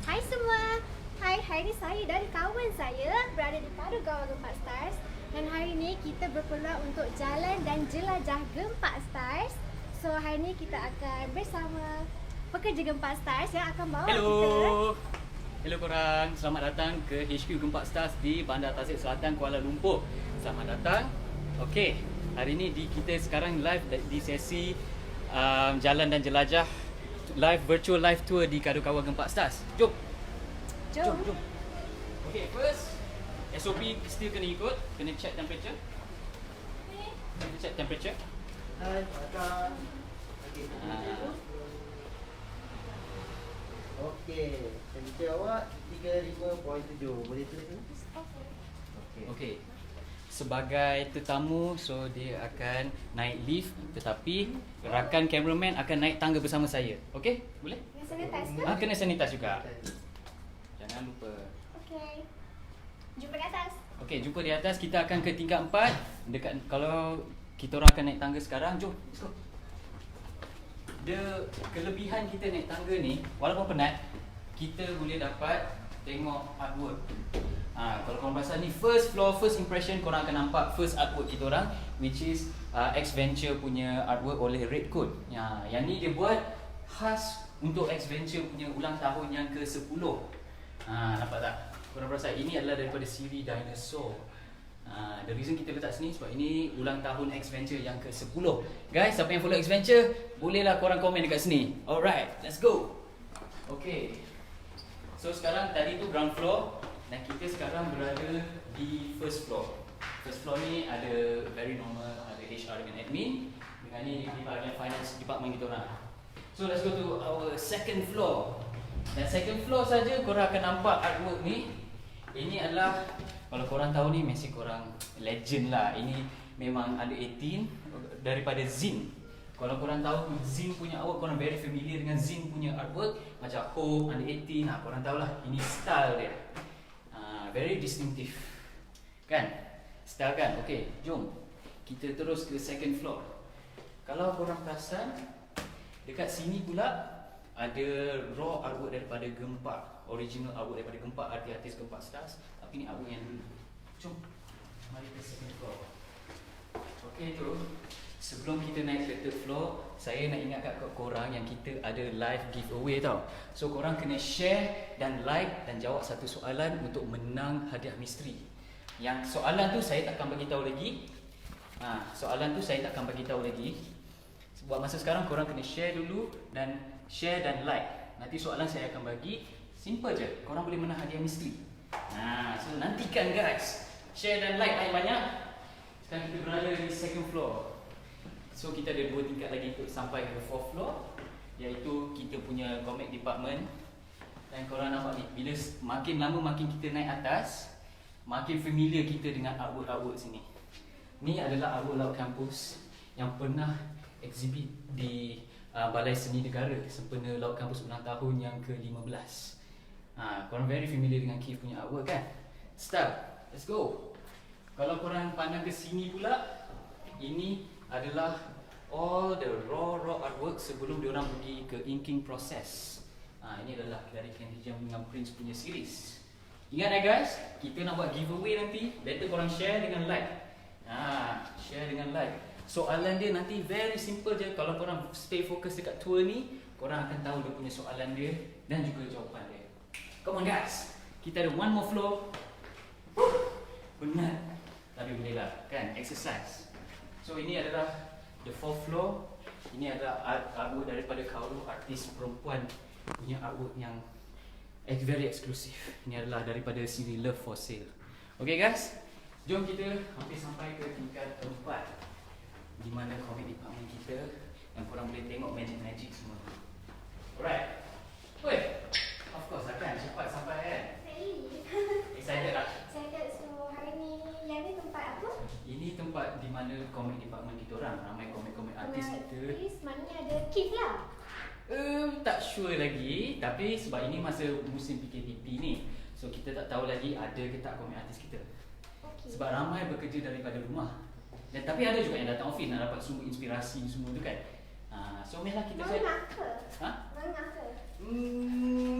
Hai semua. Hai, hari ni saya dan kawan saya berada di Padu Gawang Gempak Stars. Dan hari ni kita berpeluang untuk jalan dan jelajah Gempak Stars. So hari ni kita akan bersama pekerja Gempak Stars yang akan bawa kita. Hello korang, selamat datang ke HQ Gempak Stars di Bandar Tasik Selatan, Kuala Lumpur. Selamat datang. Okey, hari ni kita sekarang live di sesi jalan dan jelajah virtual live tour di Kadukawa Gempak Stars. Jom. Okey, first SOP still kena ikut, kena check temperature. Kena check temperature. Hai, datang. Okey, temperature awak 35.7. Boleh tulis ni? Okey. Sebagai tetamu, so dia akan naik lift, tetapi rakan cameraman akan naik tangga bersama saya. Okey? Boleh? Kena sanitize ke? Kena sanitize juga. Jangan lupa. Okey. Jumpa di atas. Okey, jumpa di atas. Kita akan ke tingkat 4. Dekat kalau kita orang akan naik tangga sekarang, jom. Let's go. Kelebihan kita naik tangga ni, walaupun penat, kita boleh dapat tengok artwork. Kalau korang perasan ni first floor, first impression, korang akan nampak first artwork kita orang, which is X Venture punya artwork oleh Red Code. Yang ni dia buat khas untuk X Venture punya ulang tahun yang ke-10. Nampak tak? Korang perasan ini adalah daripada siri dinosaur. The reason kita letak sini sebab ini ulang tahun X Venture yang ke-10. Guys, siapa yang follow X Venture, bolehlah korang komen dekat sini. Alright, let's go. Okay. So sekarang tadi tu ground floor dan kita sekarang berada di first floor. First floor ni ada very normal, ada HR dengan admin. Dengan ni di bahagian finance department kita orang. So let's go to our second floor. Dan second floor saja korang akan nampak artwork ni. Ini adalah, kalau korang tahu ni, mesti korang legend lah. Ini memang under 18 daripada Zin. Kalau korang tahu Zin punya artwork, korang very familiar dengan Zin punya artwork. Macam Hope, under 18, korang tahulah. Ini style dia. Very distinctive. Kan? Style kan? Okay, jom. Kita terus ke second floor. Kalau korang perasan, dekat sini pula ada raw artwork daripada Gempak. Original artwork daripada Gempak, artis-artis Gempak Stars. Tapi ni artwork yang dulu. Jom. Mari ke second floor. Okay tu. Sebelum kita naik ke third floor, saya nak ingatkan kat korang yang kita ada live giveaway tau. So korang kena share dan like dan jawab satu soalan untuk menang hadiah misteri. Yang soalan tu saya takkan bagi tahu lagi. Soalan tu saya takkan bagi tahu lagi. Buat masa sekarang korang kena share dulu dan like. Nanti soalan saya akan bagi. Simple je. Korang boleh menang hadiah misteri. So nantikan guys. Share dan like banyak-banyak. Sekarang kita berada di second floor. So kita ada 2 tingkat lagi untuk sampai ke 4th floor, iaitu kita punya comic department. Dan korang nampak ni, bila makin lama makin kita naik atas, makin familiar kita dengan artwork sini. Ni adalah artwork Laut Kampus yang pernah exhibit di Balai Seni Negara sempena Laut Kampus ulang tahun yang ke-15. Korang very familiar dengan Keith punya artwork kan? Start, let's go. Kalau korang pandang ke sini pula, ini adalah all the raw artwork sebelum diorang pergi ke inking process. Ini adalah dari Ken Hijam dengan Prince punya series. Ingat guys, kita nak buat giveaway nanti. Better korang share dengan like. Share dengan like. Soalan dia nanti very simple je. Kalau korang stay fokus dekat tour ni, korang akan tahu dia punya soalan dia dan juga jawapan dia. Come on guys, kita ada one more floor. Penat, tapi boleh lah kan, exercise. So ini adalah the 4th floor. Ini adalah artwork daripada Kauru, artis perempuan punya artwork yang very eksklusif. Ini adalah daripada siri Love for Sale. Okay guys, jom kita hampir sampai ke tingkat 4, di mana comic department kita yang korang boleh tengok magic semua. Alright. Weh, of course lah kan, cepat sampai kan. Excited tak? Excited. So hari ni, yang ni tempat apa? Ini tempat di mana comic department kita orang, ramai komik-komik artis kita. Artis, maknanya ada Keith lah. Tak sure lagi, tapi sebab ini masa musim PKPP ni, so kita tak tahu lagi ada ke tak komik artis kita. Okay. Sebab ramai bekerja daripada rumah. Dan tapi ada juga yang datang office nak dapat sumber inspirasi semua tu kan. So Mel lah kita set. Mengah ke? Ha? Mengah ke?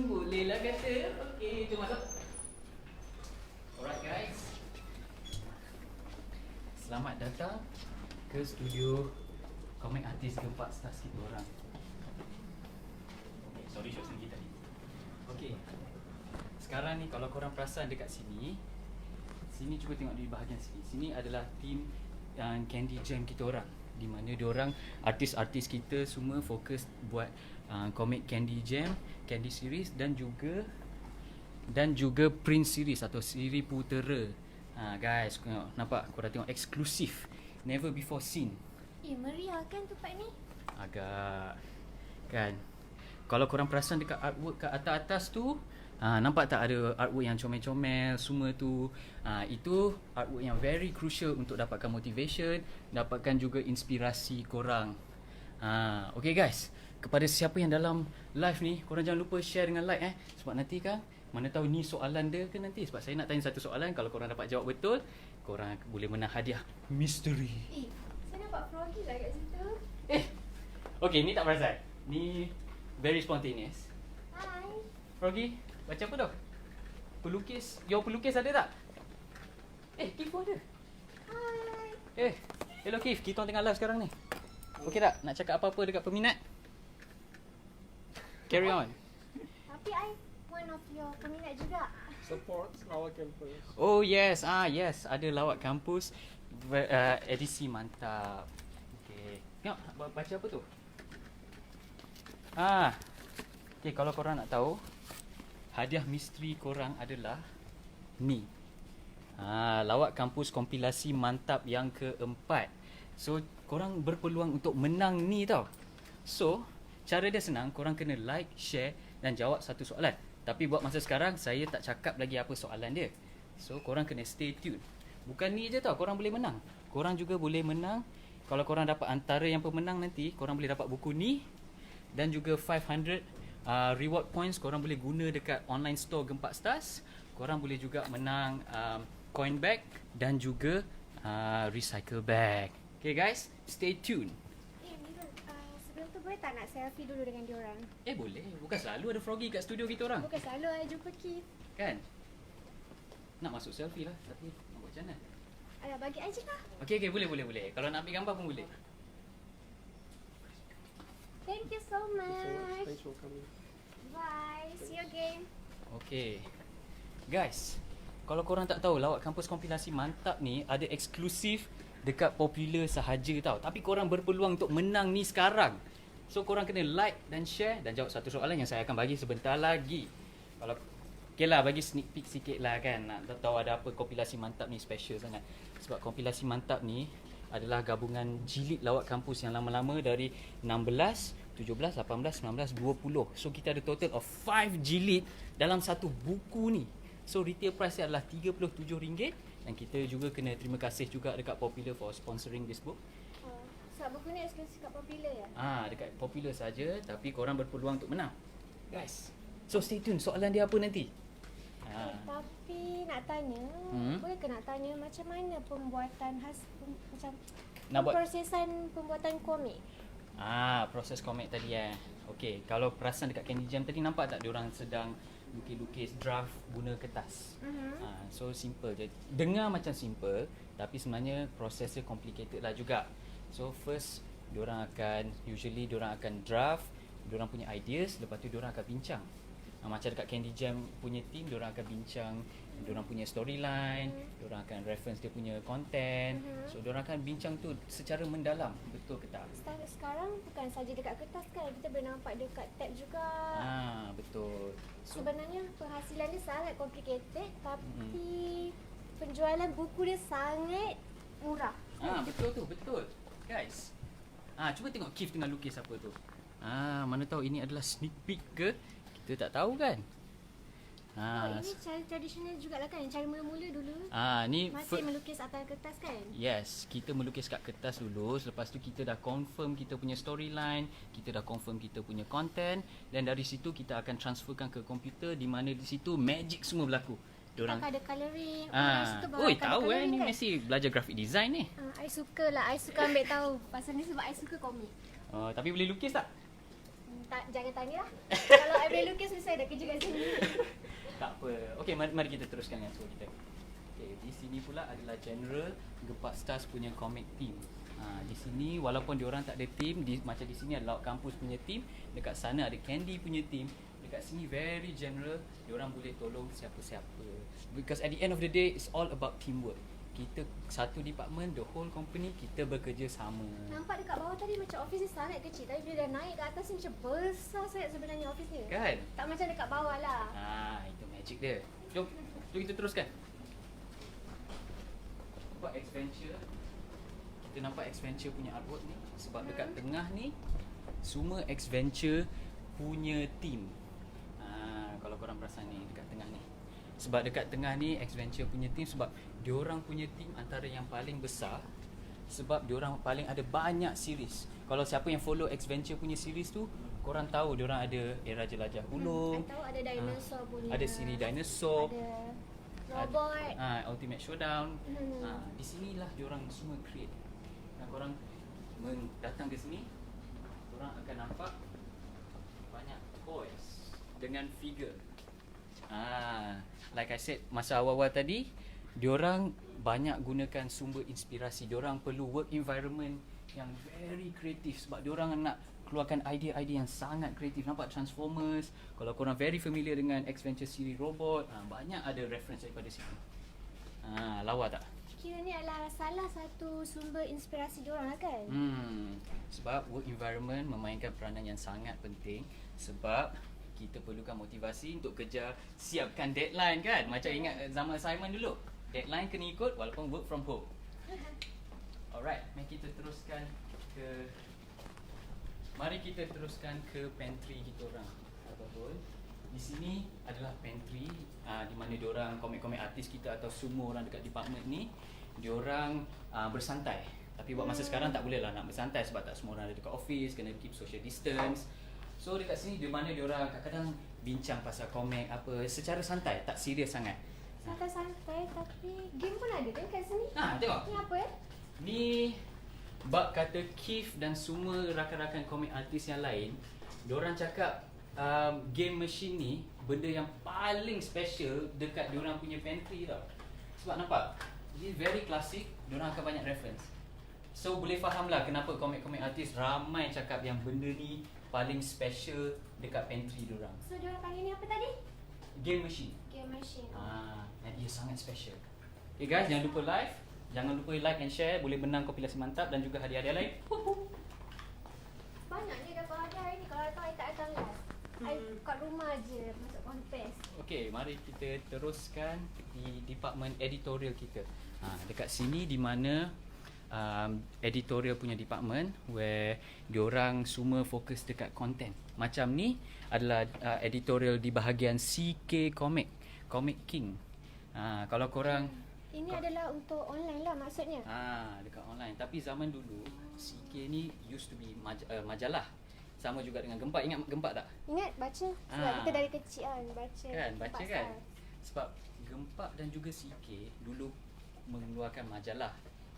Bolehlah kata. Okey, jom masuk. Alright guys. Selamat datang ke studio komik artis Gempak Stars kita orang. Okay, sorry shot sendiri tadi. Okay. Sekarang ni kalau korang perasan dekat sini, cuba tengok di bahagian sini. Sini adalah tim Candy Jam kita orang, di mana diorang artis-artis kita semua fokus buat komik Candy Jam, Candy series dan juga Prince series atau siri putera. Guys, nampak? Korang tengok eksklusif, never before seen. Meriah kan tempat ni? Agak kan. Kalau korang perasan dekat artwork kat atas-atas tu, nampak tak ada artwork yang comel-comel semua tu. Itu artwork yang very crucial untuk dapatkan motivation, dapatkan juga inspirasi korang. Okay guys, kepada siapa yang dalam live ni, korang jangan lupa share dengan like sebab nanti kan, mana tahu ni soalan dia ke nanti. Sebab saya nak tanya satu soalan, kalau korang dapat jawab betul, korang boleh menang hadiah misteri. Saya nampak Froggy lah kat situ. Okay, ni tak perasan. Ni very spontaneous. Hai. Froggy, baca apa tu? Pelukis. Your pelukis ada tak? Keith pun ada. Hai. Hello Keith, kita orang tengah live sekarang ni. Okey tak? Nak cakap apa-apa dekat peminat? Carry on. Tapi I one of your peminat juga. Support Lawak Campus. Oh yes, yes, ada lawak kampus edisi mantap. Okey. Tengok baca apa tu? Okey, kalau korang nak tahu, hadiah misteri korang adalah ni. Lawak kampus kompilasi mantap yang keempat. So, korang berpeluang untuk menang ni tau. So, cara dia senang, korang kena like, share dan jawab satu soalan. Tapi buat masa sekarang, saya tak cakap lagi apa soalan dia. So, korang kena stay tune. Bukan ni je tau, korang boleh menang. Korang juga boleh menang. Kalau korang dapat antara yang pemenang nanti, korang boleh dapat buku ni. Dan juga 500 reward points korang boleh guna dekat online store Gempak Stars. Korang boleh juga menang coin bag dan juga recycle bag. Okay guys, stay tuned. Mirul, sebelum tu boleh tak nak selfie dulu dengan diorang? Boleh. Bukan selalu ada Froggy kat studio kita orang. Bukan selalu I jumpa Keith. Kan? Nak masuk selfie lah, tapi nak buat macam mana? Alah, bagi I je lah. Okay, boleh. Kalau nak ambil gambar pun boleh. Thank you so much. Thanks for coming. Bye. See you again. Okay. Guys, kalau korang tak tahu, lawak kampus kompilasi mantap ni ada eksklusif dekat Popular sahaja tau. Tapi korang berpeluang untuk menang ni sekarang. So korang kena like dan share dan jawab satu soalan yang saya akan bagi sebentar lagi. Kalau okay lah, bagi sneak peek sikit lah kan. Nak tahu ada apa kompilasi mantap ni special sangat. Sebab kompilasi mantap ni adalah gabungan jilid lawak kampus yang lama-lama dari 16, 17, 18, 19, 20. So kita ada total of 5 jilid dalam satu buku ni. So retail price dia adalah RM37 dan kita juga kena terima kasih juga dekat Popular for sponsoring this book. Sebab buku ni eksklusif kat Popular ya? Dekat Popular saja, tapi korang berpeluang untuk menang. Guys, so stay tune, soalan dia apa nanti? Tapi nak tanya, boleh ke nak tanya macam mana pembuatan macam Nak buat prosesan pembuatan komik? Proses komik tadi Okey, kalau perasan dekat Candy Jam tadi, nampak tak diorang sedang lukis draft guna kertas. So simple je. Dengar macam simple, tapi sebenarnya prosesnya complicated lah juga. So first diorang akan draft diorang punya ideas, lepas tu diorang akan bincang. Macam dekat Candy Jam punya team, diorang akan bincang diorang punya storyline, diorang akan reference dia punya content. So diorang akan bincang tu secara mendalam, betul ke tak? Sekarang bukan saja dekat kertas kan, kita boleh nampak dekat tab juga. Betul. So, sebenarnya penghasilan dia sangat complicated, tapi penjualan buku dia sangat murah. Betul tu, betul. Guys, cuba tengok Keith tengah lukis apa tu. Mana tahu ini adalah sneak peek ke? Kita tak tahu kan. Ini cara tradisional jugalah kan, cara mula-mula dulu. Ni masih melukis atas kertas kan? Yes, kita melukis kat kertas dulu. Lepas tu kita dah confirm kita punya storyline, kita dah confirm kita punya content, dan dari situ kita akan transferkan ke komputer, di mana di situ magic semua berlaku. Diorang ada colouring. Tahu ni kan? Mesti belajar graphic design ni. I suka lah, I suka ambil tahu. Pasal ni sebab I suka komik. Tapi boleh lukis tak? Jangan tanya lah. Kalau I boleh lukis, saya dah kerja kat sini. Tak apa. Okey, mari kita teruskan dengan tour kita. Okey, di sini pula adalah general Gempak Stars punya comic team. Di sini walaupun diorang tak ada team, macam di sini ada Laut Kampus punya team, dekat sana ada Candy punya team. Dekat sini very general, diorang boleh tolong siapa-siapa. Because at the end of the day, it's all about teamwork. Kita satu department, the whole company, kita bekerja sama. Nampak dekat bawah tadi macam office ni sangat kecil, tapi bila dah naik ke atas ni macam besar sangat sebenarnya office ni. Kan? Tak macam dekat bawah lah. Itu magic dia. Jom kita teruskan. Nampak X-Venture? Kita nampak X-Venture punya artwork ni. Sebab dekat tengah ni, semua X-Venture punya team. Kalau korang perasan ni, dekat tengah ni. Sebab dekat tengah ni X-Venture punya team, sebab diorang punya team antara yang paling besar. Sebab diorang paling ada banyak series. Kalau siapa yang follow X-Venture punya series tu, korang tahu diorang ada Era Jelajah Ulung. I tahu ada dinosaur punya. Ada siri dinosaur. Ada robot. Ultimate Showdown. Di sinilah diorang semua create. Korang datang ke sini, korang akan nampak banyak toys dengan figure. Like I said masa awal-awal tadi, diorang banyak gunakan sumber inspirasi. Diorang perlu work environment yang very kreatif sebab diorang nak keluarkan idea-idea yang sangat kreatif. Nampak Transformers, kalau korang very familiar dengan X-Venture series robot, banyak ada reference daripada situ. Lawa tak? Kira ni adalah salah satu sumber inspirasi diorang lah kan? Sebab work environment memainkan peranan yang sangat penting. Sebab kita perlukan motivasi untuk kejar, siapkan deadline kan. Macam ingat zaman assignment dulu, deadline kena ikut walaupun work from home. Alright, mari kita teruskan ke pantry kita orang. Ataupun di sini adalah pantry di mana diorang komik-komik artis kita atau semua orang dekat department ni, diorang bersantai. Tapi buat masa sekarang tak boleh lah nak bersantai sebab tak semua orang ada dekat office, kena keep social distance. So dekat sini di mana diorang kadang-kadang bincang pasal komik apa secara santai, tak serius sangat. Santai-santai tapi game pun ada kan kat sini? Tengok. Ni apa ya? Ni bab kata Keith dan semua rakan-rakan komik artis yang lain, diorang cakap game machine ni benda yang paling special dekat diorang punya pantry tau. Sebab nampak, ini very classic, diorang akan banyak reference. So boleh faham lah kenapa komik-komik artis ramai cakap yang benda ni paling special dekat pantry diorang. So diorang panggil ni apa tadi? Game machine. Game machine. Dan dia sangat special. Okay guys, jangan lupa like and share. Boleh menang kompilasi mantap dan juga hadiah-hadiah lain. Banyaknya dapat hadiah hari ni. Kalau tahu I tak datang live. I kat rumah je masuk kontes. Okay, mari kita teruskan di department editorial kita. Dekat sini di mana editorial punya department where diorang semua fokus dekat content. Macam ni adalah editorial di bahagian CK Comic King. Kalau korang ini adalah untuk online lah maksudnya. Dekat online. Tapi zaman dulu CK ni used to be majalah. Sama juga dengan Gempak. Ingat Gempak tak? Ingat baca. Sebab kita dari kecil kan baca. Baca kan? Sebab Gempak dan juga CK dulu mengeluarkan majalah.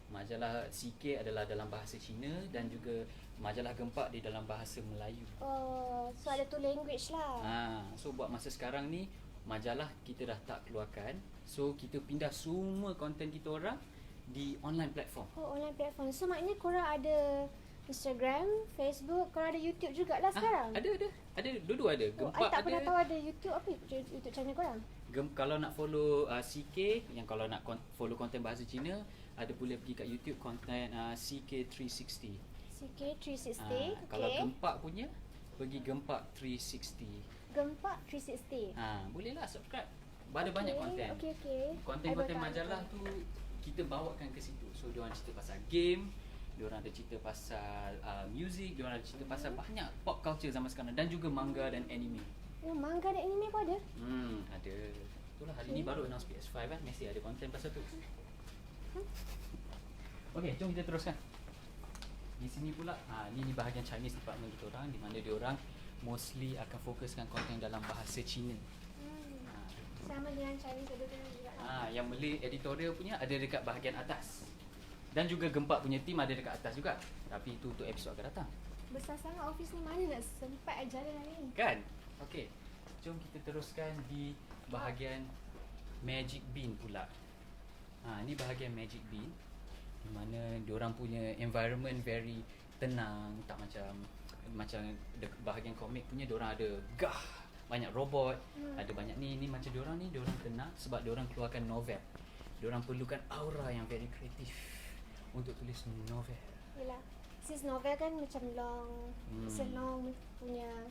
Majalah CK adalah dalam bahasa Cina dan juga majalah Gempak di dalam bahasa Melayu. So ada two language lah. So buat masa sekarang ni majalah kita dah tak keluarkan. So kita pindah semua konten kita orang di online platform. Online platform. So maknanya korang ada Instagram, Facebook, korang ada YouTube jugalah sekarang? Ada, dua-dua ada. I Gempak tak ada. pernah tahu ada YouTube. Apa YouTube channel korang? Kalau nak follow CK, yang kalau nak follow konten bahasa Cina, ada boleh pergi kat YouTube konten CK360. CK360. Kalau Gempak punya, pergi Gempak 360. Gempak 360. Boleh lah subscribe. Ada banyak konten. Okay. Konten-konten majalah tu kita bawakan ke situ. So diorang cerita pasal game, diorang ada cerita pasal music, diorang ada cerita pasal banyak pop culture zaman sekarang dan juga manga dan anime. Manga dan anime pun ada? Ada. Itulah hari ni baru announce PS5 kan, mesti ada konten pasal tu. Okay, jom kita teruskan. Di sini pula, ni di bahagian Chinese department kita orang, di mana diorang mostly akan fokuskan konten dalam bahasa Cina. Sama dengan Chinese editorial juga lah. Yang Malay editorial punya ada dekat bahagian atas. Dan juga Gempak punya team ada dekat atas juga. Tapi itu untuk episod akan datang. Besar sangat office ni, mana nak sempat jalan hari ni. Kan? Okey. Jom kita teruskan di bahagian Magic Bean pula. Ni bahagian Magic Bean di mana diorang punya environment very tenang, tak macam bahagian komik punya diorang ada banyak robot, ada banyak ni macam diorang tenang sebab diorang keluarkan novel. Diorang perlukan aura yang very kreatif untuk tulis novel. Yelah, since novel kan macam long, it's a long punya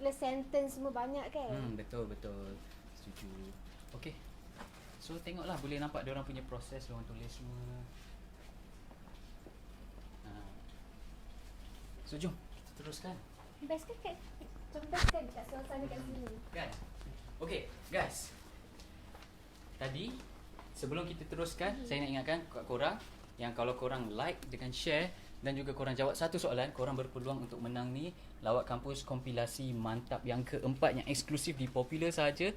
sentence semua banyak kan. Betul. Setuju. Okey. So tengoklah, boleh nampak diorang punya proses diorang tulis semua. So jom kita teruskan. Best kan dekat suasana kat sini. Kan? Okay guys, tadi sebelum kita teruskan, saya nak ingatkan kat korang yang kalau korang like dengan share dan juga korang jawab satu soalan, korang berpeluang untuk menang ni lawat kampus kompilasi mantap yang keempat yang eksklusif di Popular saja.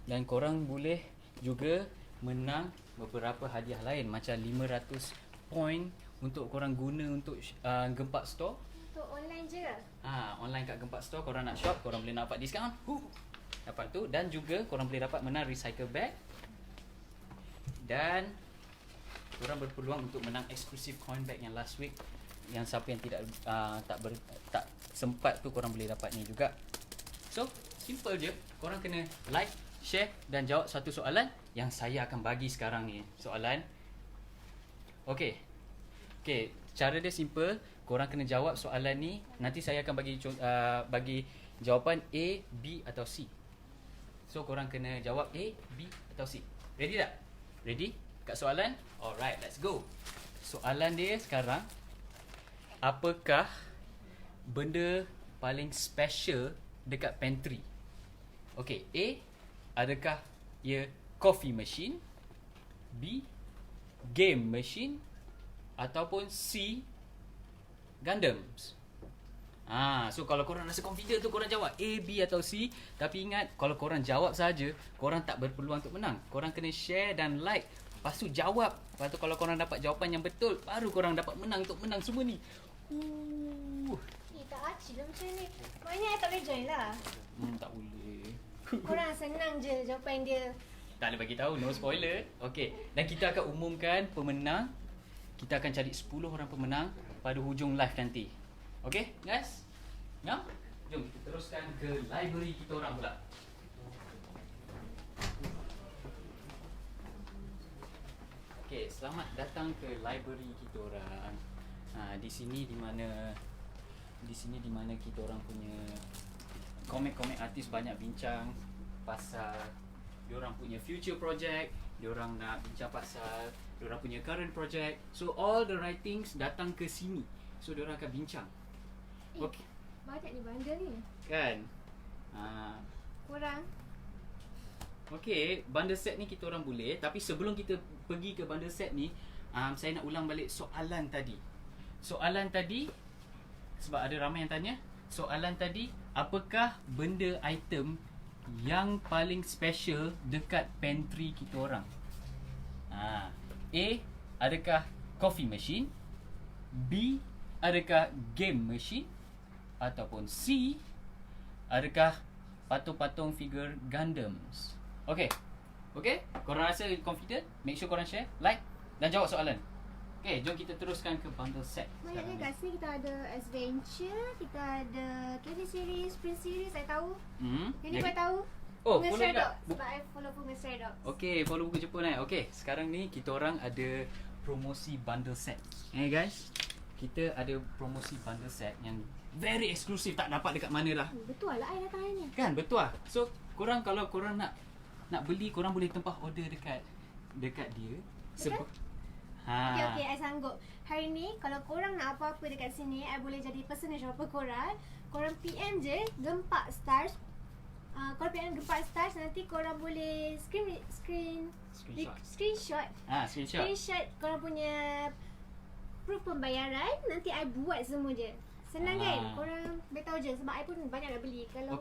Dan korang boleh juga menang beberapa hadiah lain macam 500 point untuk korang guna untuk Gempak Store. Untuk online je ke? Online kat Gempak Store, korang nak shop, korang boleh dapat diskaun. Dapat tu. Dan juga korang boleh dapat menang recycle bag. Dan korang berpeluang untuk menang eksklusif coin bag yang last week. Yang siapa yang tak sempat tu, korang boleh dapat ni juga. So, simple je. Korang kena like, share dan jawab satu soalan yang saya akan bagi sekarang ni. Soalan. Okay, cara dia simple. Korang kena jawab soalan ni. Nanti saya akan bagi jawapan A, B atau C. So korang kena jawab A, B atau C. Ready tak? Ready? Kat soalan? Alright, let's go. Soalan dia sekarang, apakah benda paling special dekat pantry? Okay, A, adakah ia coffee machine? B, game machine? Ataupun C, Gundams. So kalau korang rasa confident tu, korang jawab A, B atau C. Tapi ingat, kalau korang jawab saja, korang tak berpeluang untuk menang. Korang kena share dan like, lepas tu jawab. Lepas tu kalau korang dapat jawapan yang betul, baru korang dapat menang untuk menang semua ni. Tak acik lah macam ni. Maknanya I tak boleh join lah. Tak boleh. Korang senang je jawapan dia. Tak boleh bagi tahu, no spoiler. Okay, dan kita akan umumkan pemenang. Kita akan cari 10 orang pemenang pada hujung live nanti. Okay guys? Ngam? Jom kita teruskan ke library kita orang pula. Okay, selamat datang ke library kita orang. Di sini di mana kita orang punya komik-komik artis banyak bincang pasal diorang punya future project, diorang nak bincang pasal diorang punya current project. So all the writings datang ke sini. So diorang akan bincang. Okay. Banyak ni bundle ni. Kan? Korang Okay, bundle set ni kita orang boleh. Tapi sebelum kita pergi ke bundle set ni, saya nak ulang balik soalan tadi. Soalan tadi, sebab ada ramai yang tanya. Soalan tadi, apakah benda item yang paling special dekat pantry kita orang? A, adakah coffee machine? B, adakah game machine? Ataupun C, adakah patung-patung figure Gundams? Okay, korang rasa confident? Make sure korang share, like dan jawab soalan. Okay, jom kita teruskan ke bundle set. banyaknya kat sini kita ada adventure, kita ada Candy series, Prince series, saya tahu. Yang ni kau tahu? Oh, Bunga follow Stray juga. Dogs. Sebab I follow Bunga Stray Dogs. Okay, follow buku Jepun Okay, sekarang ni kita orang ada promosi bundle set. Guys, kita ada promosi bundle set yang very eksklusif, tak dapat dekat mana dah. Betul lah I datang hari ni. Kan, betul lah. So, korang kalau korang nak beli, korang boleh tempah order dekat dia. Betul? Okay, I sanggup. Hari ni kalau korang nak apa-apa dekat sini, I boleh jadi personal shopper korang. Korang PM je Gempak Stars. Korang PM Gempak Stars, nanti korang boleh screenshot korang punya proof pembayaran. Nanti I buat semua je. Senang kan? Korang beritahu je. Sebab I pun banyak nak beli. Kalau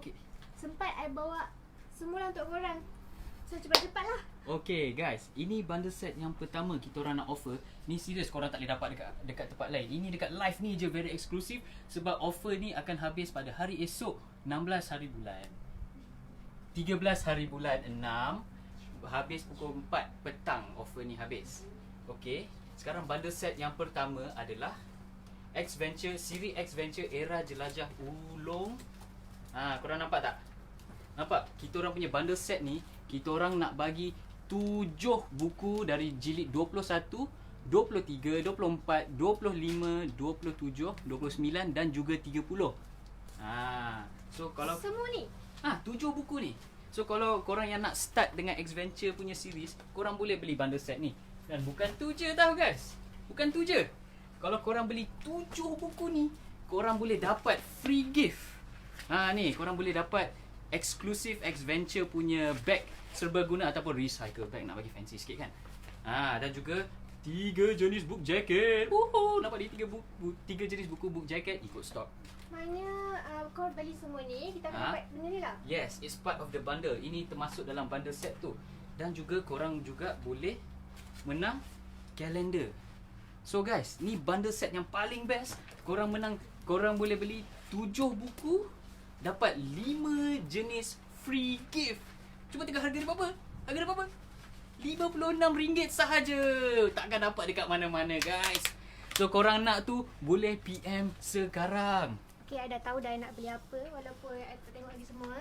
sempat I bawa semula untuk korang. So cepat-cepat lah. Okay guys, ini bundle set yang pertama kita orang nak offer. Ni serius korang tak boleh dapat dekat tempat lain. Ini dekat live ni je very eksklusif sebab offer ni akan habis pada hari esok 16 hari bulan 13 hari bulan 6. Habis pukul 4 petang offer ni habis. Okay, sekarang bundle set yang pertama adalah X-Venture, siri X-Venture era jelajah ulung. Korang nampak tak? Nampak? Kita orang punya bundle set ni, kita orang nak bagi 7 buku dari jilid 21, 23, 24, 25, 27, 29 dan juga 30. So kalau Semua ni. 7 buku ni. So kalau korang yang nak start dengan X-Venture punya series, korang boleh beli bundle set ni. Dan bukan tu je tau guys. Bukan tu je. Kalau korang beli 7 buku ni, korang boleh dapat free gift. Ni korang boleh dapat eksklusif X-Venture punya bag serbaguna ataupun recycle bag, nak bagi fancy sikit kan. Dan juga 3 jenis book jacket. Nampak ni 3 jenis buku book jacket ikut stok. Maknanya kau beli semua ni, kita akan dapat benda ni lah. Yes, it's part of the bundle. Ini termasuk dalam bundle set tu. Dan juga korang juga boleh menang kalender. So guys, ni bundle set yang paling best. Korang menang, korang boleh beli 7 buku, dapat 5 jenis free gift. Cuba tengok harga dia berapa? Harga dia berapa? RM56 sahaja. Takkan dapat dekat mana-mana guys. So korang nak tu boleh PM sekarang. Okay, I dah tahu dah I nak beli apa walaupun I tak tengok lagi semua.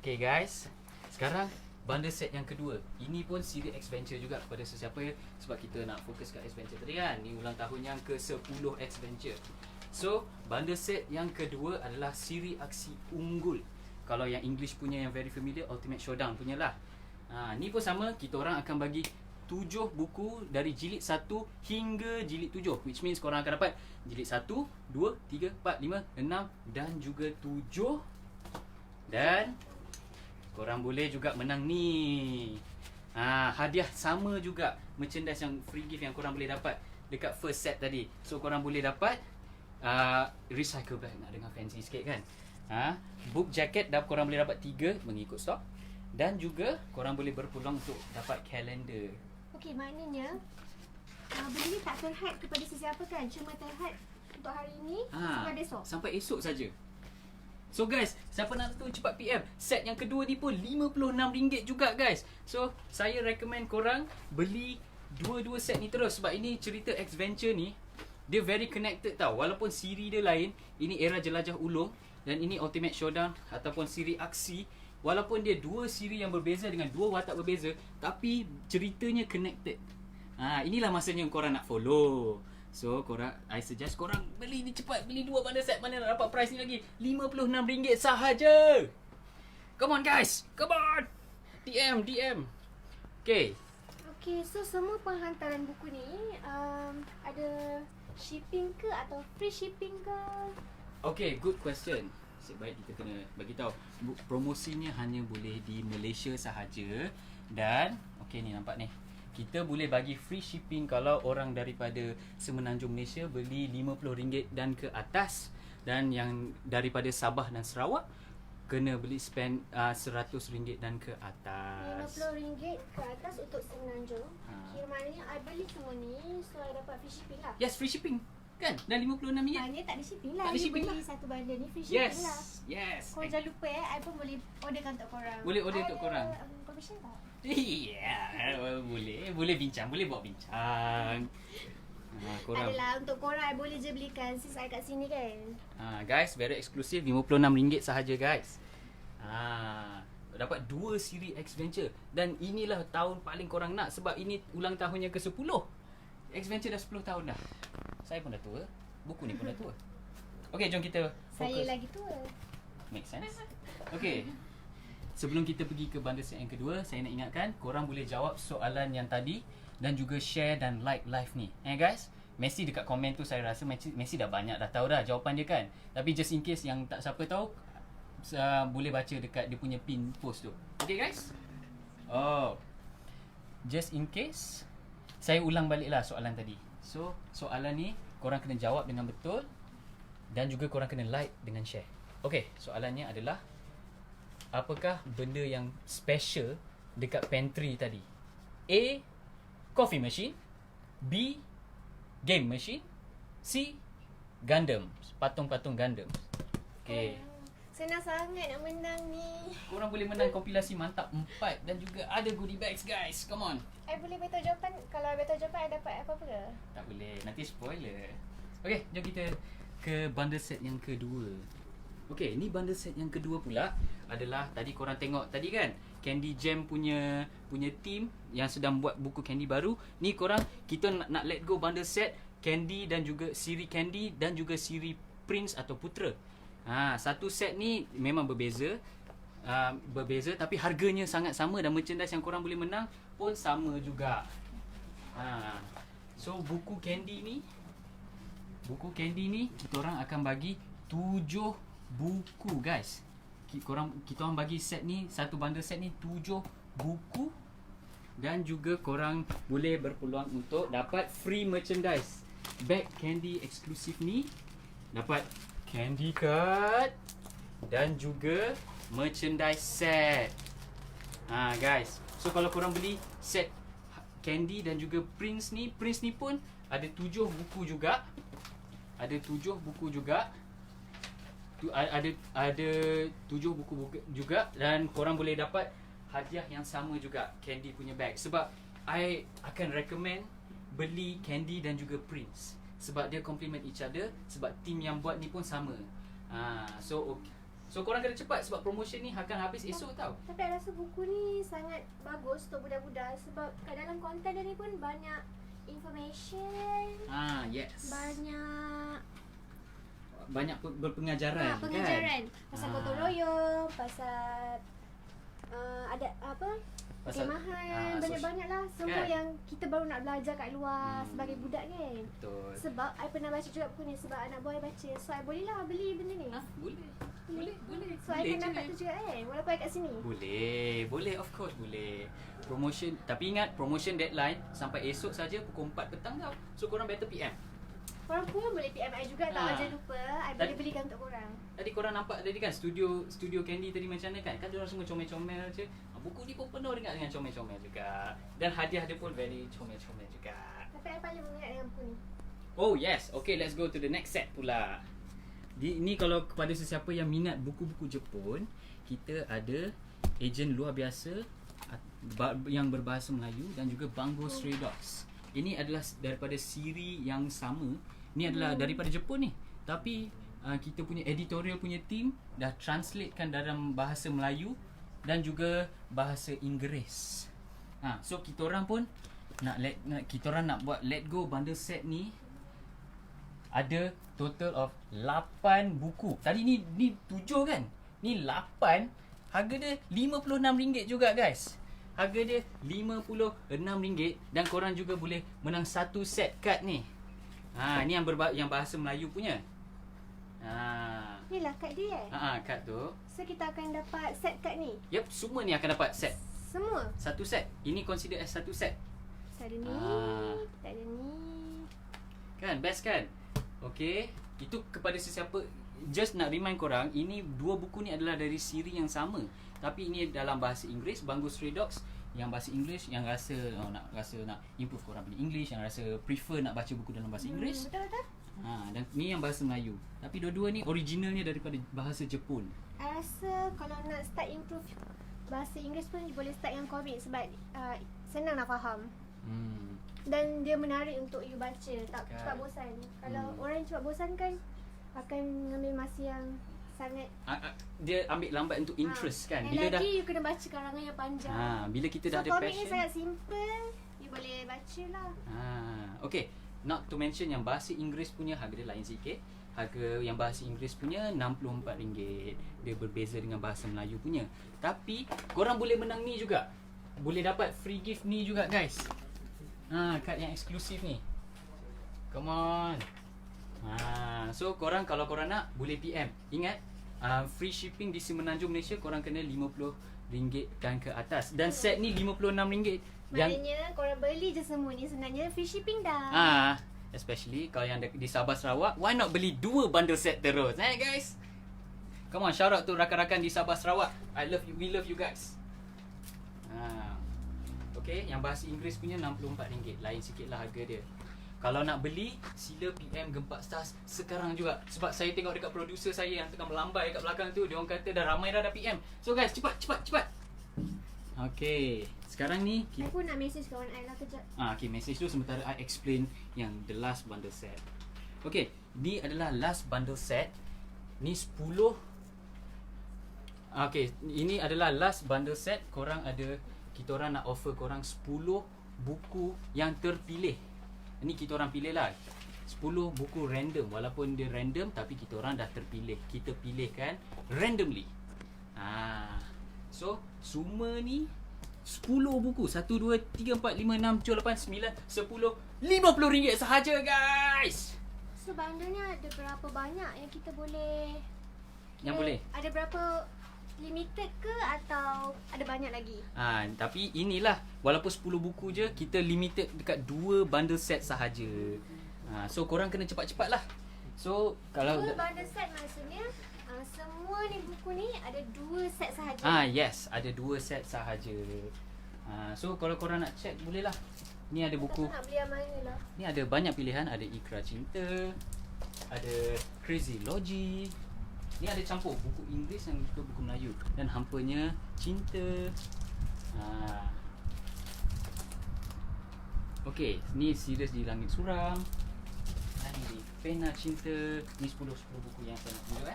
Okay guys. Sekarang bundle set yang kedua. Ini pun siri X-Venture juga kepada sesiapa sebab kita nak fokus kat X-Venture tadi kan. Ni ulang tahun yang ke-10 X-Venture. So, bundle set yang kedua adalah siri aksi unggul. Kalau yang English punya yang very familiar, Ultimate Showdown punya lah. Ni pun sama, kita orang akan bagi 7 buku dari jilid 1 hingga jilid 7. Which means korang akan dapat jilid 1, 2, 3, 4, 5, 6 dan juga 7. Dan korang boleh juga menang ni. Hadiah sama juga, merchandise yang free gift yang korang boleh dapat dekat first set tadi. So korang boleh dapat recycle bag, nak dengar fancy sikit kan. Book jacket dah korang boleh dapat 3 mengikut stok. Dan juga korang boleh berpeluang untuk dapat kalender. Okay, maknanya benda ni tak terhad kepada sesiapa kan. Cuma terhad untuk hari ni sampai besok. Sampai esok saja. So guys, siapa nak tu cepat PM. Set yang kedua ni pun RM56 juga guys. So saya recommend korang beli dua-dua set ni terus. Sebab ini cerita X-Venture ni, dia very connected tau. Walaupun siri dia lain, ini era jelajah ulung dan ini Ultimate Showdown ataupun siri aksi. Walaupun dia dua siri yang berbeza dengan dua watak berbeza, tapi ceritanya connected. Inilah masanya korang nak follow. So korang, I suggest korang beli ni cepat. Beli dua bundle set, mana nak dapat price ni lagi RM56 sahaja. Come on guys, come on. DM. Okay. Okay, so semua penghantaran buku ni ada shipping ke atau free shipping ke? Okay, good question. Sebaik kita kena bagi tahu promosinya hanya boleh di Malaysia sahaja. Dan okay, ni nampak ni, kita boleh bagi free shipping kalau orang daripada Semenanjung Malaysia beli RM50 dan ke atas. Dan yang daripada Sabah dan Sarawak kena beli spend RM100 dan ke atas. RM50 ke atas untuk Semenanjung. Kira maknanya I beli semua ni, so I dapat free shipping lah. Yes, free shipping kan? Dan RM56. Maknanya tak ada shipping lah. Tak ada shipping beli lah. satu bundle ni free shipping lah. Yes. Korang jangan lupa I pun boleh orderkan untuk korang. Boleh order untuk korang. Commission tak? Boleh bincang, boleh buat bincang. Korang. Adalah untuk korang I boleh je belikan since I kat sini kan. Guys, very eksklusif, RM56 sahaja guys. Dapat dua siri X-Venture. Dan inilah tahun paling korang nak sebab ini ulang tahunnya ke-10. X-Venture dah 10 tahun dah. Saya pun dah tua. Buku ni pun dah tua. Okay, jom kita fokus. Saya lagi tua. Make sense? Okay. Sebelum kita pergi ke bundle set yang kedua, saya nak ingatkan korang boleh jawab soalan yang tadi dan juga share dan like live ni. Guys, Messi dekat komen tu saya rasa Messi dah banyak dah tahu dah jawapan dia kan. Tapi just in case yang tak siapa tahu, boleh baca dekat dia punya pin post tu. Okay guys? Just in case, saya ulang balik lah soalan tadi. So, soalan ni korang kena jawab dengan betul dan juga korang kena like dengan share. Okay, soalannya adalah apakah benda yang special dekat pantry tadi? A. Coffee machine. B. Game machine. C. Gundam. Patung-patung Gundam. Okay. Senang sangat nak menang ni. Korang boleh menang kompilasi mantap 4 dan juga ada goodie bags guys. Come on. I boleh beritahu jawapan. Kalau I beritahu jawapan, I dapat apa-apa ke? Tak boleh, nanti spoiler. Okay, jom kita ke bundle set yang kedua. Okay, ni bundle set yang kedua pula adalah tadi korang tengok tadi kan, Candy Jam punya team yang sedang buat buku Candy baru. Ni korang, kita nak let go bundle set Candy dan juga siri Candy dan juga siri Prince atau Putera. Satu set ni memang berbeza. Berbeza tapi harganya sangat sama dan merchandise yang korang boleh menang pun sama juga. So buku Candy ni kita orang akan bagi 7 buku guys. Kita orang bagi set ni, satu bundle set ni 7 buku dan juga korang boleh berpeluang untuk dapat free merchandise. Bag Candy eksklusif ni dapat candy card dan juga merchandise set. Guys, so kalau korang beli set Candy dan juga Prince ni pun ada 7 buku juga. Ada 7 buku juga. Ada 7 buku juga dan korang boleh dapat hadiah yang sama juga, Candy punya bag. Sebab I akan recommend beli Candy dan juga Prince sebab dia complement each other, sebab team yang buat ni pun sama. So korang kena cepat sebab promotion ni akan habis esok tau. Tapi I rasa buku ni sangat bagus untuk budak-budak sebab kat dalam konten dia ni pun banyak information. Yes. Banyak berpengajaran pengajaran kan? pasal gotong royong, pasal ada apa? Kemahan, banyak-banyak lah. Semua kan? yang kita baru nak belajar kat luar sebagai budak kan. Betul. Sebab I pernah baca juga buku ni sebab anak buah I baca. So I boleh lah beli benda ni. Boleh. So I akan dapat tu juga kan, walaupun I kat sini. Boleh, of course boleh. Promotion, tapi ingat promotion deadline sampai esok saja pukul 4 petang tau. So korang better PM. Korang pun boleh PM I juga tau, jangan lupa. I boleh belikan untuk korang. Tadi korang nampak tadi kan studio Candy tadi macam mana kan? Kan diorang semua comel-comel je. Buku ni pun penuh dengan comel-comel juga. Dan hadiah dia pun very comel-comel juga. Tapi I paling minat dengan buku ni. Oh yes, okay, let's go to the next set pula. Ini kalau kepada sesiapa yang minat buku-buku Jepun, kita ada Ejen Luar Biasa yang berbahasa Melayu dan juga Bungo Stray Dogs. Ini adalah daripada siri yang sama. Ini adalah daripada Jepun ni. Tapi kita punya editorial punya team dah translatekan dalam bahasa Melayu dan juga bahasa Inggeris. So kita orang pun kita orang nak buat let go bundle set ni. Ada total of 8 buku. Tadi ni 7 kan? Ni 8. Harga dia RM56 juga guys. Harga dia RM56 dan korang juga boleh menang satu set kad ni. Ni yang bahasa Melayu punya. Ni lah kad dia Kad tu. So kita akan dapat set kad ni. Yep, semua ni akan dapat set. Semua? Satu set. Ini consider as satu set. So ada ni, tak ada ni. Kan, best kan? Okay, itu kepada sesiapa. Just nak remind korang, ini 2 buku ni adalah dari siri yang sama. Tapi ini dalam bahasa Inggeris, Bungo Stray Dogs yang bahasa English, yang rasa nak improve korang punya English, yang rasa prefer nak baca buku dalam bahasa Inggeris. Betul-betul. Dan ni yang bahasa Melayu. Tapi dua-dua ni originalnya daripada bahasa Jepun. I rasa kalau nak start improve bahasa Inggeris pun boleh start yang komik sebab senang nak faham. Dan dia menarik untuk you baca, tak cepat bosan. Kalau orang yang cepat bosan kan akan mengambil masa yang sangat dia ambil lambat untuk interest kan. Bila lagi you kena baca karangan yang panjang. Bila kita dah ada komik passion, ni sangat simple, you boleh baca lah. Okay, not to mention yang bahasa Inggeris punya harga dia lain sikit. Harga yang bahasa Inggeris punya RM64. Dia berbeza dengan bahasa Melayu punya. Tapi korang boleh menang ni juga. Boleh dapat free gift ni juga guys. Kad yang eksklusif ni. Come on. So korang kalau korang nak boleh PM. Ingat, free shipping di Semenanjung Malaysia korang kena RM50 dan ke atas. Dan set ni RM56. Maknanya korang beli je semua ni sebenarnya free shipping dah. Especially kalau yang di Sabah Sarawak, why not beli 2 bundle set terus, guys? Come on, shout out to rakan-rakan di Sabah Sarawak. I love you, we love you guys. Okay, yang bahasa Inggeris punya RM64. Lain sikit lah harga dia. Kalau nak beli, sila PM Gempak Stars sekarang juga. Sebab saya tengok dekat producer saya yang tengah melambai kat belakang tu, dia orang kata dah ramai dah PM. So guys, cepat. Okay, sekarang ni Aku nak message kawan I lah kejap. okay, message tu sementara I explain yang the last bundle set. Okay, ni adalah last bundle set. Ni 10. Okay, ini adalah last bundle set. Korang ada, kita orang nak offer korang 10 buku yang terpilih. Ini kita orang pilih lah 10 buku random. Walaupun dia random, tapi kita orang dah terpilih. Kita pilihkan randomly. So semua ni 10 buku. 1, 2, 3, 4, 5, 6, 7, 8, 9, 10, RM50 sahaja guys. So bundlenya ada berapa banyak yang kita boleh? Yang boleh? Ada berapa, limited ke atau ada banyak lagi? Tapi inilah, walaupun 10 buku je, kita limited dekat 2 bundle set sahaja. So korang kena cepat-cepat lah. So kalau 2 bundle set maksudnya semua ni buku ni ada 2 set sahaja. Yes, ada 2 set sahaja. So kalau korang nak check, boleh lah. Ni ada buku, Tak nak beli yang mana lah. ni ada banyak pilihan. Ada Ikrar Cinta, ada Crazy Logic. Ni ada campur buku Inggeris dan juga buku Melayu. Dan hampanya Cinta. Okay, ni Serius di Langit Suram. Ni Pena Cinta. Ni 10 buku yang saya nak tunjuk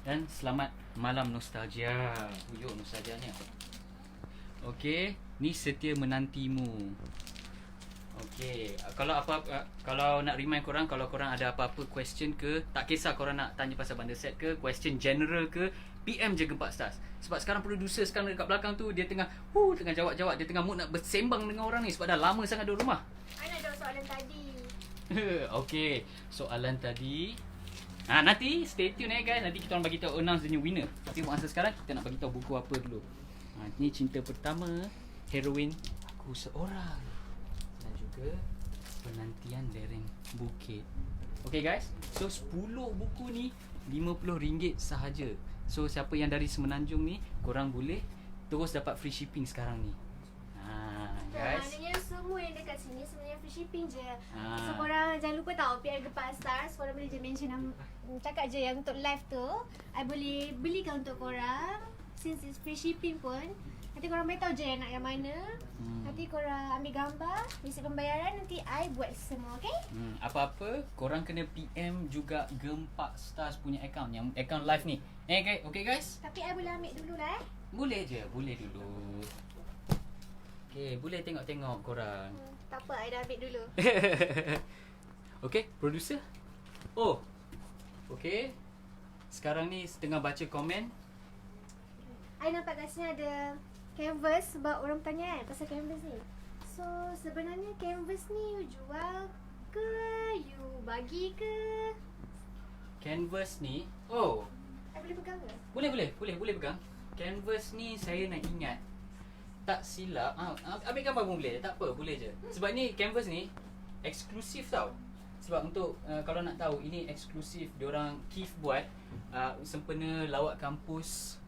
Dan Selamat Malam Nostalgia. Nostalgia ni apa? Okay, ni Setia Menantimu. Okay, kalau nak remind korang, kalau korang ada apa-apa question ke, tak kisah korang nak tanya pasal bundle set ke, question general ke, PM je Gempak Stars. Sebab sekarang producer sekarang dekat belakang tu, dia tengah jawab-jawab, dia tengah mood nak bersembang dengan orang ni sebab dah lama sangat duduk rumah. I nak jawab soalan tadi. Okay, soalan tadi nanti stay tune guys. Nanti kita orang bagi tahu, announce the new winner. Tapi masa sekarang kita nak bagi tahu buku apa dulu. Ni Cinta Pertama, Heroin Aku Seorang, dan juga Penantian Lereng Bukit. Okay guys, so 10 buku ni RM50 sahaja. So siapa yang dari Semenanjung ni, korang boleh terus dapat free shipping sekarang ni. Guys, Maknanya semua yang dekat sini sebenarnya free shipping je. Ah. So korang jangan lupa tau, PM Gempak Stars, korang boleh je mention cakap je yang untuk live tu I boleh belikan untuk korang. Since it's free shipping pun, nanti korang beritahu je nak yang mana. Nanti korang ambil gambar, receipt pembayaran, nanti I buat semua, okay? Apa-apa korang kena PM juga Gempak Stars punya account, yang account live ni. Okay guys? Tapi I boleh ambil dulu lah Boleh je, boleh dulu. Okay, boleh tengok-tengok korang. Tak apa, I dah ambil dulu. Okay, producer. Okay. Sekarang ni tengah baca komen. I nampak kat sini ada canvas sebab orang tanya kan pasal canvas ni. So sebenarnya canvas ni you jual ke, you bagi ke? Canvas ni, I boleh pegang ke? boleh pegang. Canvas ni saya nak ingat, tak silap, ambil gambar pun boleh, tak apa, boleh je. Sebab ni canvas ni eksklusif tau. Sebab untuk kalau nak tahu, ini eksklusif diorang Keith buat sempena lawat kampus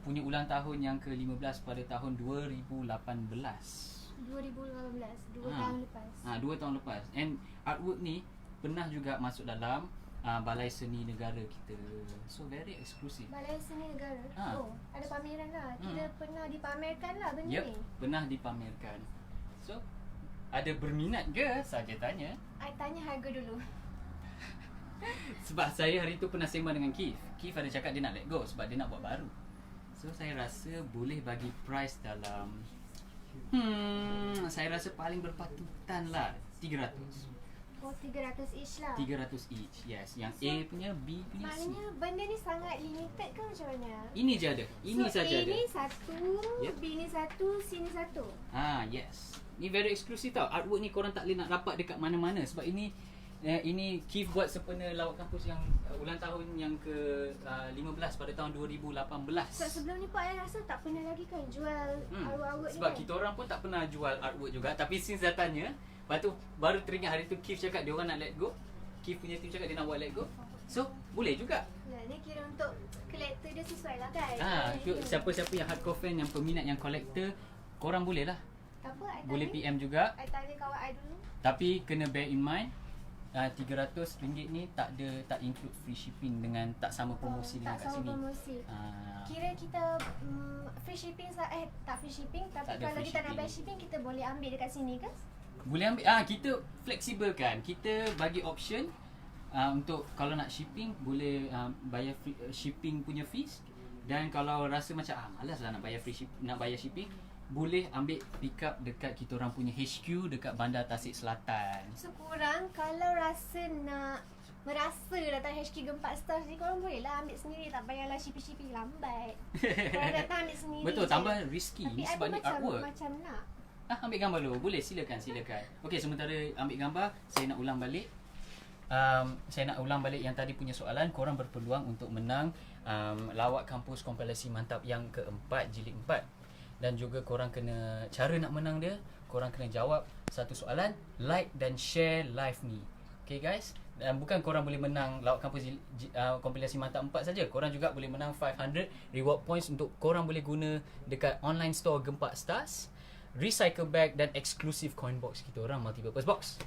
punya ulang tahun yang ke-15 pada tahun 2018. 2018, 2 tahun lepas. 2 tahun lepas. And artwork ni pernah juga masuk dalam Balai Seni Negara kita. So very eksklusif. Balai Seni Negara. Ada pameran lah. Kita pernah dipamerkan lah benda Yep, ni. pernah dipamerkan. So ada berminat ke? Saja tanya. I tanya harga dulu. Sebab saya hari tu pernah sembang dengan Keith. Keith ada cakap dia nak let go sebab dia nak buat baru. So saya rasa boleh bagi price dalam saya rasa paling berpatutan lah 300. 300 each lah. 300 each. Yes, yang A punya, B punya, C. Maknanya benda ni sangat limited ke macam mana? Ini je ada. Ini so, saja A ada. ni satu, Yep. B ni satu, C ni satu. Yes. Ni very eksklusif tau. Artwork ni korang tak boleh nak dapat dekat mana-mana sebab ini Keith buat sempena lawat kampus yang ulang tahun yang ke-15 pada tahun 2018. So, sebelum ni pun I rasa tak pernah lagi kan jual artwork ni. Sebab kan? kita orang pun tak pernah jual artwork juga. Tapi since dah tanya, lepas tu baru teringat hari tu Keith cakap dia orang nak let go. Keith punya team cakap dia nak buat let go. So boleh juga. Lah, ni kira untuk dia sesuai lah kan. Siapa-siapa yang hardcore fan, yang peminat, yang collector, korang boleh lah. Apa? I Boleh tanya? PM juga. I tanya kawan I dulu. Tapi kena bear in mind, RM300 ni tak include free shipping dengan tak sama promosi dengan tak kat sama sini. promosi. Kira kita free shipping tak free shipping, tapi Tak ada kalau free kita nak shipping. bayar shipping kita boleh ambil dekat sini kan? Boleh ambil, kita fleksibel kan. Kita bagi option untuk kalau nak shipping boleh bayar shipping punya fees, dan kalau rasa macam malas lah nak bayar shipping, boleh ambil pick up dekat kita orang punya HQ dekat Bandar Tasik Selatan. So korang kalau merasa datang HQ Gempak Stars ni, korang boleh lah ambil sendiri, tak payahlah shipping lambat. Korang datang ambil sendiri. Betul, je. tambah risky. Tapi Ni ada sebab ni artwork. macam nak. Ambil gambar dulu. Boleh, silakan. Okey, sementara ambil gambar, saya nak ulang balik. Yang tadi punya soalan. Korang berpeluang untuk menang lawak kampus kompilasi mantap yang keempat, jilid 4. Dan juga korang kena, cara nak menang dia, korang kena jawab satu soalan, like dan share live ni. Okay guys, dan bukan korang boleh menang lawak kampus kompilasi mantap 4 saja, korang juga boleh menang 500 reward points untuk korang boleh guna dekat online store Gempak Stars, recycle bag dan exclusive coin box kita orang, multi-purpose box.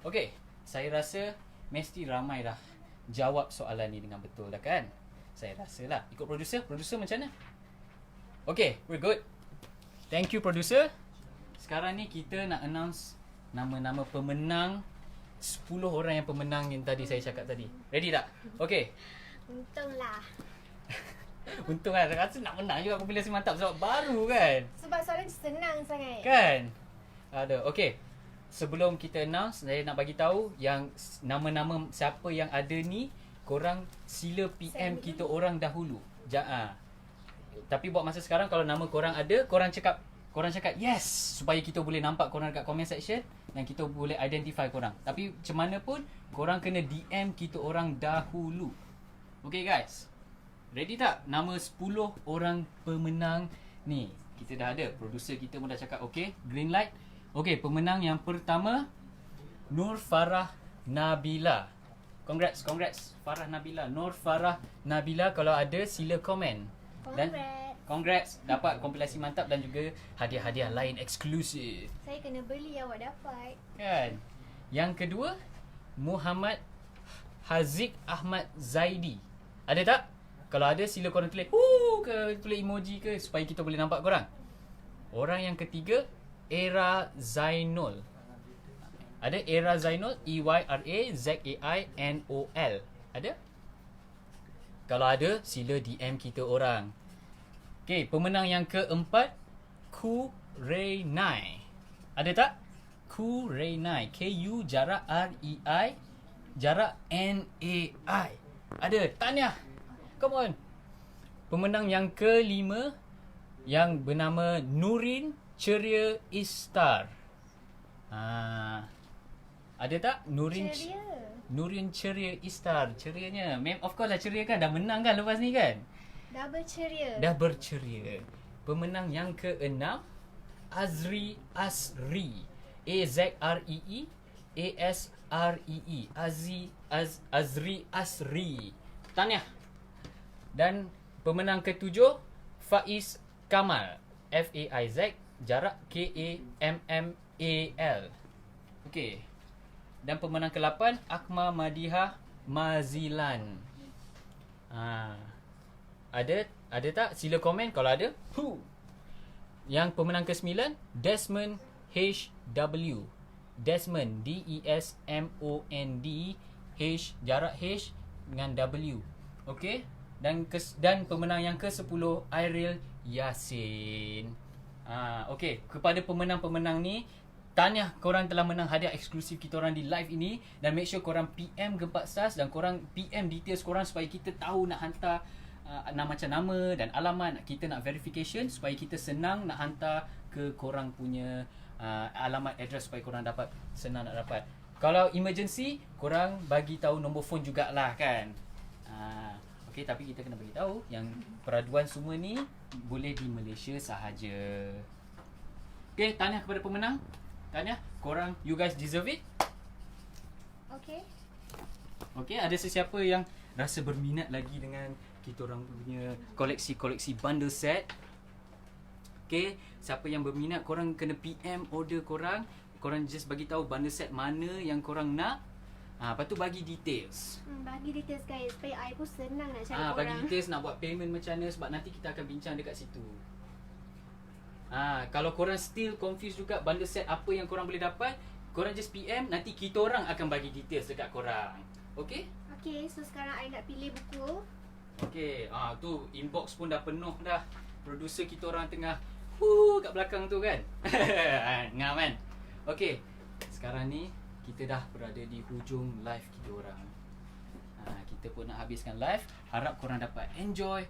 Okay, saya rasa mesti ramai dah jawab soalan ni dengan betul dah kan? Saya rasa lah. Ikut producer macam mana? Okay, we're good. Thank you producer. Sekarang ni kita nak announce nama-nama pemenang, 10 orang yang pemenang yang tadi saya cakap tadi. Ready tak? Okay. Untunglah. Untung kan, rasa nak menang juga kompilasi mantap sebab baru kan? Sebab soalan senang sangat. Kan? Ada. Okay. Sebelum kita announce, saya nak bagi tahu yang nama-nama siapa yang ada ni, korang sila PM kita orang dahulu. Tapi buat masa sekarang, kalau nama korang ada, korang cakap yes, supaya kita boleh nampak korang dekat comment section dan kita boleh identify korang. Tapi macam mana pun, korang kena DM kita orang dahulu. Okay guys, ready tak? Nama 10 orang pemenang ni kita dah ada. Producer kita pun dah cakap okay, green light. Okay, pemenang yang pertama, Nur Farah Nabila. Congrats Farah Nabila. Nur Farah Nabila, kalau ada sila komen. Dan congrats, dapat kompilasi mantap dan juga hadiah-hadiah lain eksklusif. Saya kena beli, awak dapat. Kan? Yang kedua, Muhammad Haziq Ahmad Zaidi. Ada tak? Kalau ada, sila korang tulis ke tulis emoji ke supaya kita boleh nampak korang. Orang yang ketiga, Era Zainul. Ada Era Zainul, EYRAZAINOL. Ada? Kalau ada, sila DM kita orang. Okay, pemenang yang keempat, Ku Reinai. Ada tak? Ku Reinai. KU jarak REI jarak NAI. Ada. Tahniah. Come on. Pemenang yang kelima, yang bernama Nurin Ceria Istar. Ada tak? Nurin Ceria Istar. Cerianya, of course lah ceria kan. Dah menang kan lepas ni kan? Dah berceria. Pemenang yang keenam, Azri Asri. AZREE ASREE. Azri Asri. Tahniah. Dan pemenang ketujuh, Faiz Kamal. FAIZ jarak KAMMAL. Okey. Dan pemenang ke-8, Akma Madihah Mazilan. Ada tak? Sila komen kalau ada. Yang pemenang ke-9, Desmond HW. Desmond DESMOND H jarak H dengan W. Okey. Dan pemenang yang ke-10, Airil Yasin. Okey, kepada pemenang-pemenang ni, tahniah, korang telah menang hadiah eksklusif kita orang di live ini. Dan make sure korang PM Gempak Stars dan korang PM details korang supaya kita tahu nak hantar macam nama dan alamat. Kita nak verification supaya kita senang nak hantar ke korang punya alamat, address supaya korang dapat senang nak dapat. Kalau emergency, korang bagi tahu nombor phone jugalah kan. Okey, tapi kita kena bagi tahu yang peraduan semua ni boleh di Malaysia sahaja. Okey, tahniah kepada pemenang. Tahniah, korang, you guys deserve it. Okay. Okey, ada sesiapa yang rasa berminat lagi dengan kita orang punya koleksi-koleksi bundle set. Okay, siapa yang berminat korang kena PM order korang. Korang just bagi tahu bundle set mana yang korang nak. Lepas tu bagi details. Bagi details guys, supaya I pun senang nak cari korang. Bagi details nak buat payment macam mana, sebab nanti kita akan bincang dekat situ. Kalau korang still confused juga bundle set apa yang korang boleh dapat, korang just PM, nanti kita orang akan bagi details dekat korang. Okay? Okay, so sekarang I nak pilih buku. Okay, tu inbox pun dah penuh dah. Producer kita orang tengah kat belakang tu kan. Ngam kan. Okay, sekarang ni kita dah berada di hujung live kita orang. Kita pun nak habiskan live. Harap korang dapat enjoy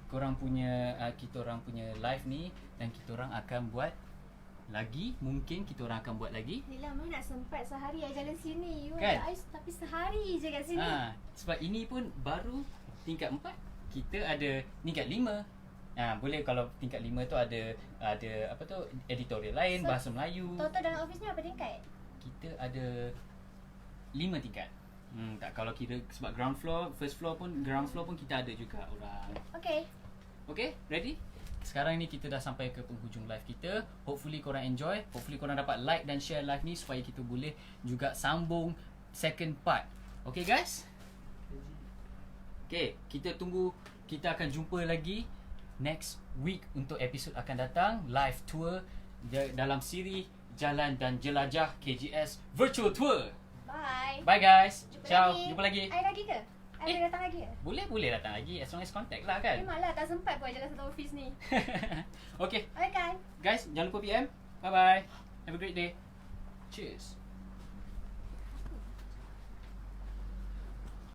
korang punya kita orang punya live ni, dan kita orang akan buat lagi. Mungkin kita orang akan buat lagi. Yelah, mana nak sempat sehari I jalan sini. You kan? ada I tapi sehari je kat sini. Sebab ini pun baru tingkat 4. Kita ada tingkat 5. Boleh kalau tingkat 5 tu ada apa tu, editorial lain, So, bahasa Melayu. Total dalam office ni apa tingkat? Kita ada 5 tingkat. Tak, kalau kira sebab ground floor, first floor pun, ground floor pun kita ada juga orang. Okay. Okay, ready? Sekarang ni kita dah sampai ke penghujung live kita. Hopefully korang enjoy. Hopefully korang dapat like dan share live ni supaya kita boleh juga sambung second part. Okay guys? Okay, kita tunggu. Kita akan jumpa lagi next week untuk episod akan datang. Live tour dalam siri Jalan dan Jelajah KGS Virtual Tour. Bye. Bye guys. Jumpa Ciao. lagi. Jumpa lagi. I lagi ke? I boleh datang lagi ke? Boleh datang lagi as long as contact lah kan. Memanglah tak sempat pun jalan satu office ni. Okay Okay kan? guys, jangan lupa PM. Bye bye. Have a great day. Cheers.